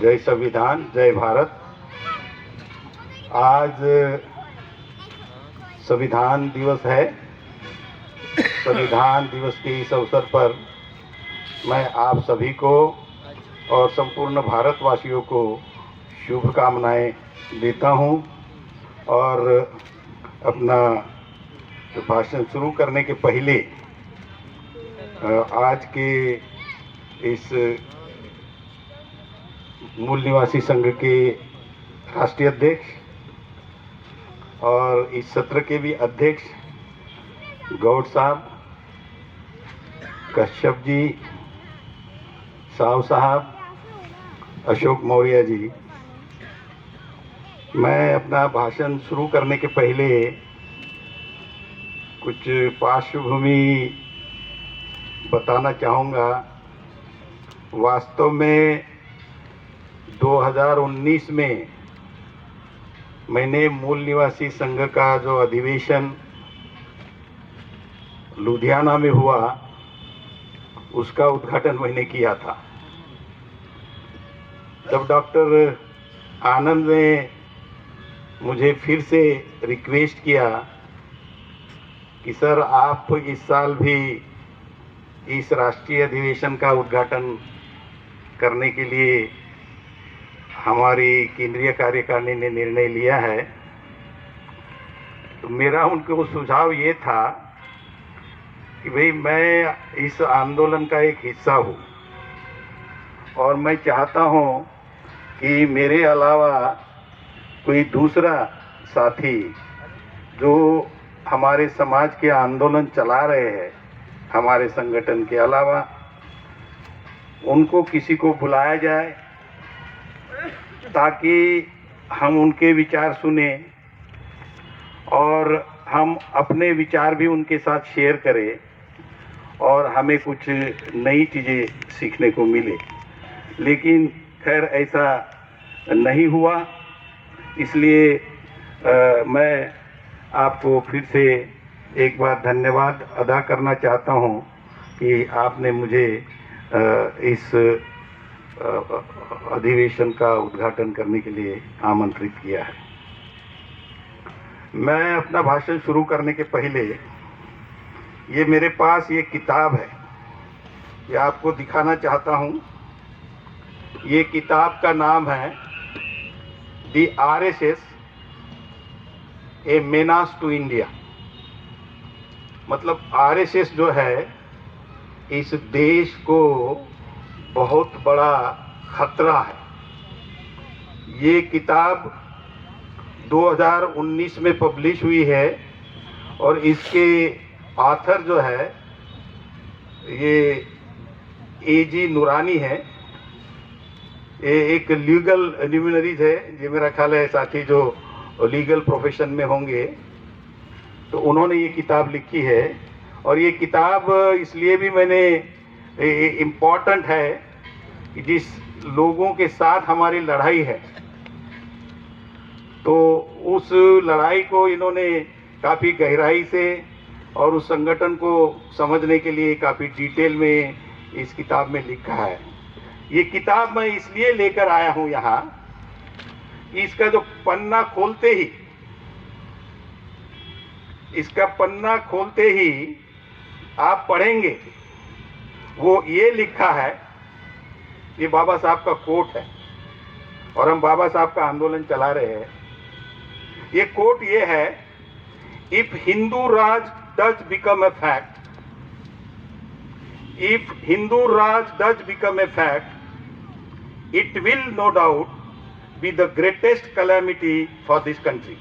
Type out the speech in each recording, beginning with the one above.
जय संविधान, जय भारत। आज संविधान दिवस है। संविधान दिवस के इस अवसर पर मैं आप सभी को और संपूर्ण भारतवासियों को शुभकामनाएं देता हूं और अपना भाषण शुरू करने के पहले आज के इस मूल निवासी संघ के राष्ट्रीय अध्यक्ष और इस सत्र के भी अध्यक्ष गौड़ साहब, कश्यप जी, साव साहब, अशोक मौर्य जी, मैं अपना भाषण शुरू करने के पहले कुछ पार्श्वभूमि बताना चाहूँगा। वास्तव में 2019 में मैंने मूल निवासी संघ का जो अधिवेशन लुधियाना में हुआ उसका उद्घाटन मैंने किया था। जब डॉक्टर आनंद ने मुझे फिर से रिक्वेस्ट किया कि सर आप इस साल भी इस राष्ट्रीय अधिवेशन का उद्घाटन करने के लिए हमारी केंद्रीय कार्यकारिणी ने निर्णय लिया है, तो मेरा उनको सुझाव ये था कि भाई मैं इस आंदोलन का एक हिस्सा हूँ और मैं चाहता हूँ कि मेरे अलावा कोई दूसरा साथी जो हमारे समाज के आंदोलन चला रहे हैं, हमारे संगठन के अलावा उनको किसी को बुलाया जाए ताकि हम उनके विचार सुने और हम अपने विचार भी उनके साथ शेयर करें और हमें कुछ नई चीज़ें सीखने को मिले। लेकिन खैर ऐसा नहीं हुआ, इसलिए मैं आपको फिर से एक बार धन्यवाद अदा करना चाहता हूं कि आपने मुझे इस अधिवेशन का उद्घाटन करने के लिए आमंत्रित किया है। मैं अपना भाषण शुरू करने के पहले ये मेरे पास ये किताब है, ये आपको दिखाना चाहता हूं। ये किताब का नाम है दी आरएसएस ए मेनास टू इंडिया। मतलब आरएसएस जो है इस देश को बहुत बड़ा खतरा है। ये किताब 2019 में पब्लिश हुई है और इसके ऑथर जो है ये एजी नूरानी है। ये एक लीगल ल्यूमिनरीज है, ये मेरा ख्याल है साथी जो लीगल प्रोफेशन में होंगे, तो उन्होंने ये किताब लिखी है। और ये किताब इसलिए भी मैंने इम्पॉर्टेंट है कि जिस लोगों के साथ हमारी लड़ाई है, तो उस लड़ाई को इन्होंने काफ़ी गहराई से और उस संगठन को समझने के लिए काफ़ी डिटेल में इस किताब में लिखा है। ये किताब मैं इसलिए लेकर आया हूँ यहाँ, इसका जो पन्ना खोलते ही, इसका पन्ना खोलते ही आप पढ़ेंगे, वो ये लिखा है, ये बाबा साहब का कोट है और हम बाबा साहब का आंदोलन चला रहे हैं। ये कोट ये है, if Hindu Raj does become a fact, if Hindu Raj does become a fact, it will no doubt be the greatest calamity for this country.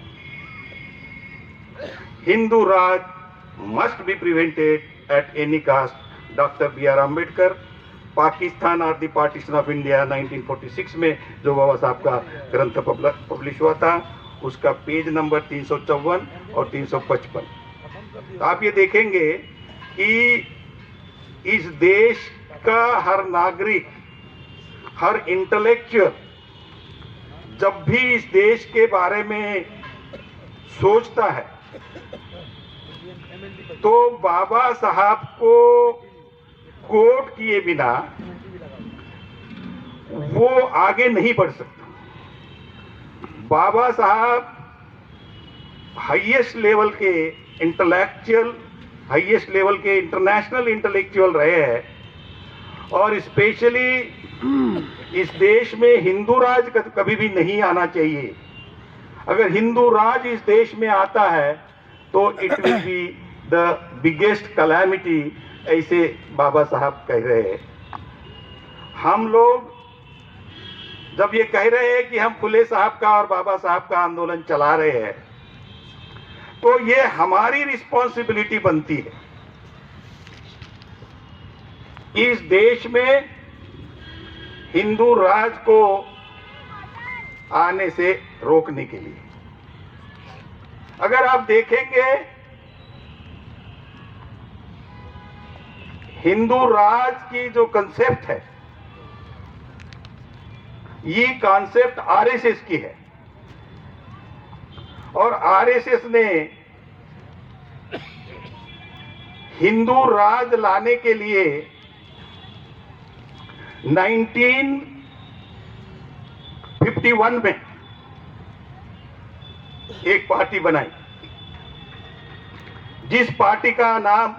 Hindu Raj must be prevented at any cost. Dr. B.R. Ambedkar, Pakistan और the partition of India 1946 में जो बाबा साहब का ग्रंथ publish हुआ था, उसका page number 354 और 355। तो आप ये देखेंगे कि इस देश का हर नागरिक, हर इंटेलेक्चुअल जब भी इस देश के बारे में सोचता है तो बाबा साहब को कोट किए बिना वो आगे नहीं बढ़ सकता। बाबा साहब हाईएस्ट लेवल के इंटेलेक्चुअल, हाईएस्ट लेवल के इंटरनेशनल इंटेलेक्चुअल रहे हैं, और स्पेशली इस देश में हिंदू राज कभी भी नहीं आना चाहिए। अगर हिंदू राज इस देश में आता है तो it will be the biggest calamity, ऐसे बाबा साहब कह रहे हैं। हम लोग जब ये कह रहे हैं कि हम फुले साहब का और बाबा साहब का आंदोलन चला रहे हैं, तो ये हमारी रिस्पॉन्सिबिलिटी बनती है इस देश में हिंदू राज को आने से रोकने के लिए। अगर आप देखेंगे हिंदू राज की जो कंसेप्ट है, ये कॉन्सेप्ट आरएसएस की है, और आरएसएस ने हिंदू राज लाने के लिए 1951 में एक पार्टी बनाई, जिस पार्टी का नाम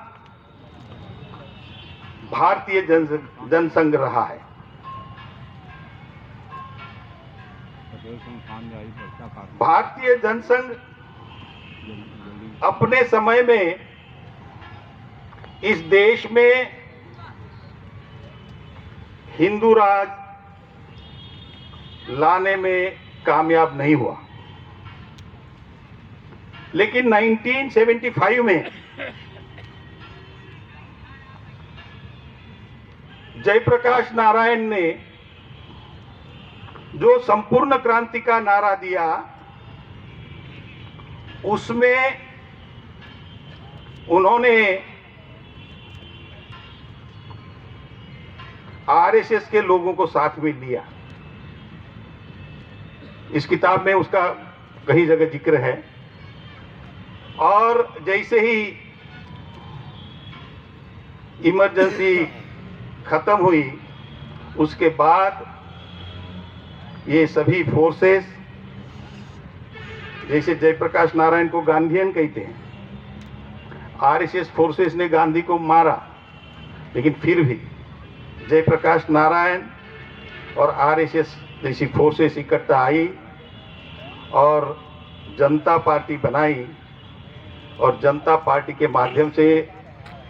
भारतीय जनसंघ रहा है। भारतीय जनसंघ अपने समय में इस देश में हिंदू राज लाने में कामयाब नहीं हुआ, लेकिन 1975 में जयप्रकाश नारायण ने जो संपूर्ण क्रांति का नारा दिया, उसमें उन्होंने आरएसएस के लोगों को साथ में लिया। इस किताब में उसका कई जगह जिक्र है। और जैसे ही इमरजेंसी खत्म हुई, उसके बाद ये सभी फोर्सेस, जैसे जयप्रकाश नारायण को गांधीयन कहते हैं, आरएसएस फोर्सेस ने गांधी को मारा, लेकिन फिर भी जयप्रकाश नारायण और आरएसएस जैसी फोर्सेस इकट्ठा आई और जनता पार्टी बनाई, और जनता पार्टी के माध्यम से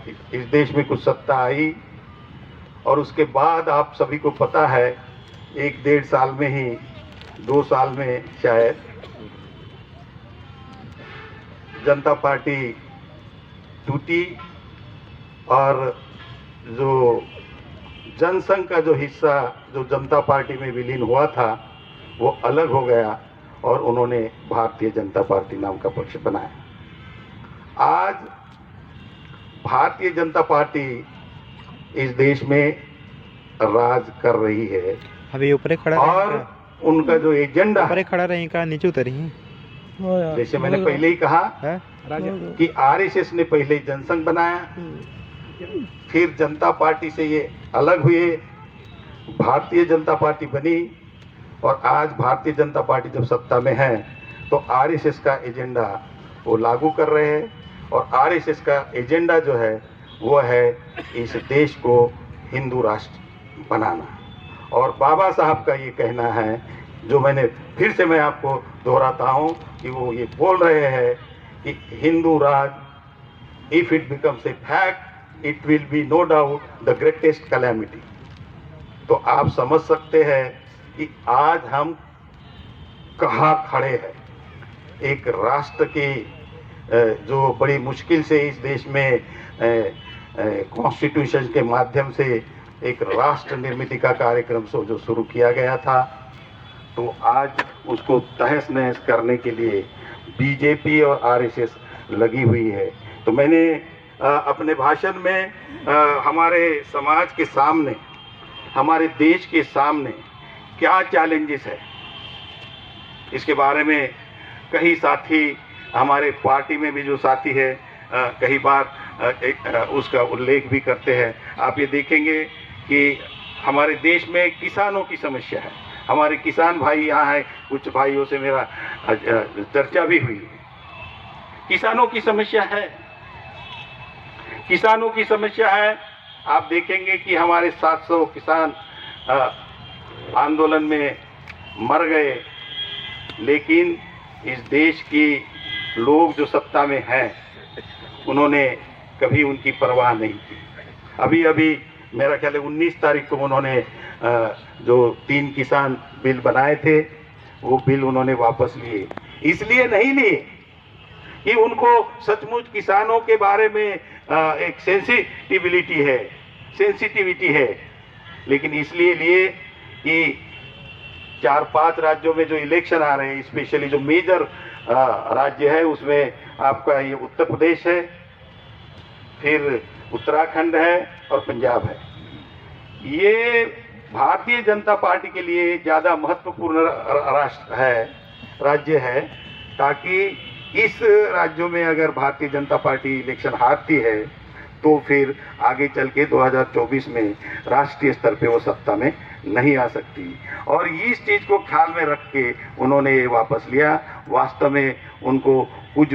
इस देश में कुछ सत्ता आई। और उसके बाद आप सभी को पता है, 1-1.5 साल में ही, 2 साल में शायद, जनता पार्टी टूटी और जो जनसंघ का जो हिस्सा जो जनता पार्टी में विलीन हुआ था, वो अलग हो गया और उन्होंने भारतीय जनता पार्टी नाम का पक्ष बनाया। आज भारतीय जनता पार्टी इस देश में राज कर रही है। अभी ऊपर खड़ा और उनका जो एजेंडा ऊपर खड़ा रही का नीचे उतरी, जैसे मैंने पहले ही कहा कि आरएसएस ने पहले जनसंघ बनाया, फिर जनता पार्टी से ये अलग हुए, भारतीय जनता पार्टी बनी, और आज भारतीय जनता पार्टी जब सत्ता में है तो आरएसएस का एजेंडा वो लागू कर रहे हैं। और आरएसएस का एजेंडा जो है वो है इस देश को हिंदू राष्ट्र बनाना। और बाबा साहब का ये कहना है, जो मैंने फिर से मैं आपको दोहराता हूँ, कि वो ये बोल रहे हैं कि Hindu Raj, if it becomes a fact, it will be no doubt the greatest calamity. तो आप समझ सकते हैं कि आज हम कहाँ खड़े हैं। एक राष्ट्र की जो बड़ी मुश्किल से इस देश में कॉन्स्टिट्यूशन के माध्यम से एक राष्ट्र निर्मित का कार्यक्रम जो शुरू किया गया था, तो आज उसको तहस नहस करने के लिए बीजेपी और आरएसएस लगी हुई है। तो मैंने अपने भाषण में हमारे समाज के सामने, हमारे देश के सामने क्या चैलेंजेस है, इसके बारे में कई साथी, हमारे पार्टी में भी जो साथी है, कई बार उसका उल्लेख भी करते हैं। आप ये देखेंगे कि हमारे देश में किसानों की समस्या है। हमारे किसान भाई यहाँ हैं, कुछ भाइयों से मेरा चर्चा भी हुई। किसानों की समस्या है, किसानों की समस्या है। आप देखेंगे कि हमारे 700 किसान आंदोलन में मर गए, लेकिन इस देश की लोग जो सत्ता में हैं उन्होंने कभी उनकी परवाह नहीं की। अभी अभी मेरा ख्याल है 19 तारीख को उन्होंने जो 3 किसान बिल बनाए थे वो बिल उन्होंने वापस लिए। इसलिए नहीं लिए कि उनको सचमुच किसानों के बारे में एक सेंसिटिविटी है, लेकिन इसलिए लिए कि 4-5 राज्यों में जो इलेक्शन आ रहे हैं, स्पेशली जो मेजर राज्य है उसमें आपका ये उत्तर प्रदेश है, फिर उत्तराखंड है और पंजाब है। ये भारतीय जनता पार्टी के लिए ज़्यादा महत्वपूर्ण राज्य है, ताकि इस राज्यों में अगर भारतीय जनता पार्टी इलेक्शन हारती है तो फिर आगे चल के 2024 में राष्ट्रीय स्तर पे वो सत्ता में नहीं आ सकती। और इस चीज़ को ख्याल में रख के उन्होंने ये वापस लिया। वास्तव में उनको कुछ